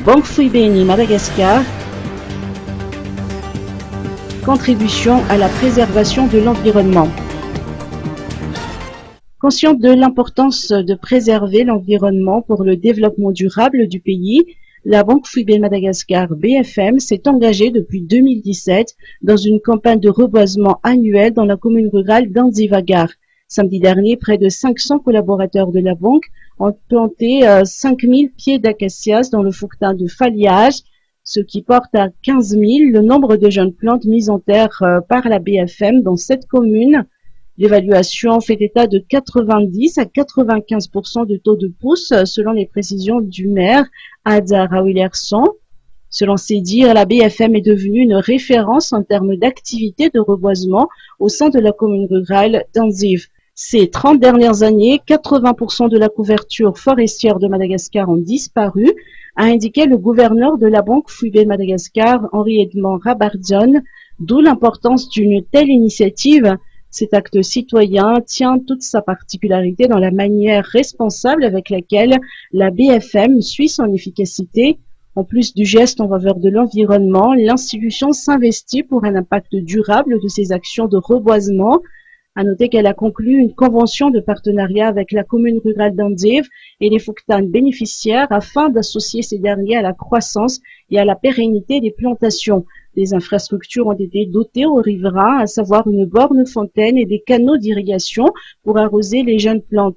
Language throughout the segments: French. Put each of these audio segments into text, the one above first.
Banque Fuibeni Madagascar, contribution à la préservation de l'environnement. Consciente de l'importance de préserver l'environnement pour le développement durable du pays, la Banque Fuibeni Madagascar BFM s'est engagée depuis 2017 dans une campagne de reboisement annuelle dans la commune rurale d'Anzivagar. Samedi dernier, près de 500 collaborateurs de la banque ont planté 5000 pieds d'acacias dans le fouquetin de Faliage, ce qui porte à 15 000 le nombre de jeunes plantes mises en terre par la BFM dans cette commune. L'évaluation fait état de 90 à 95% de taux de pousse selon les précisions du maire Adza Raouilerson. Selon ses dires, la BFM est devenue une référence en termes d'activité de reboisement au sein de la commune rurale d'Anziv. Ces 30 dernières années, 80% de la couverture forestière de Madagascar ont disparu, a indiqué le gouverneur de la Banque Fuibeni Madagascar, Henri Edmond Rabardian, d'où l'importance d'une telle initiative. Cet acte citoyen tient toute sa particularité dans la manière responsable avec laquelle la BFM suit son efficacité. En plus du geste en faveur de l'environnement, l'institution s'investit pour un impact durable de ses actions de reboisement. À noter qu'elle a conclu une convention de partenariat avec la commune rurale d'Anziv et les fouquetans bénéficiaires afin d'associer ces derniers à la croissance et à la pérennité des plantations. Des infrastructures ont été dotées aux riverains, à savoir une borne fontaine et des canaux d'irrigation pour arroser les jeunes plantes,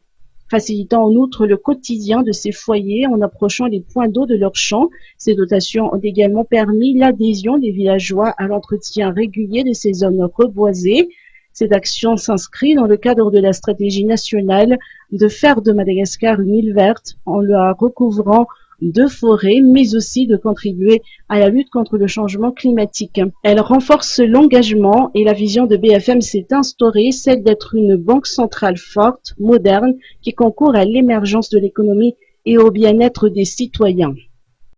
facilitant en outre le quotidien de ces foyers en approchant les points d'eau de leurs champs. Ces dotations ont également permis l'adhésion des villageois à l'entretien régulier de ces zones reboisées. Cette action s'inscrit dans le cadre de la stratégie nationale de faire de Madagascar une île verte en la recouvrant de forêts, mais aussi de contribuer à la lutte contre le changement climatique. Elle renforce l'engagement et la vision de BFM s'est instaurée, celle d'être une banque centrale forte, moderne, qui concourt à l'émergence de l'économie et au bien-être des citoyens.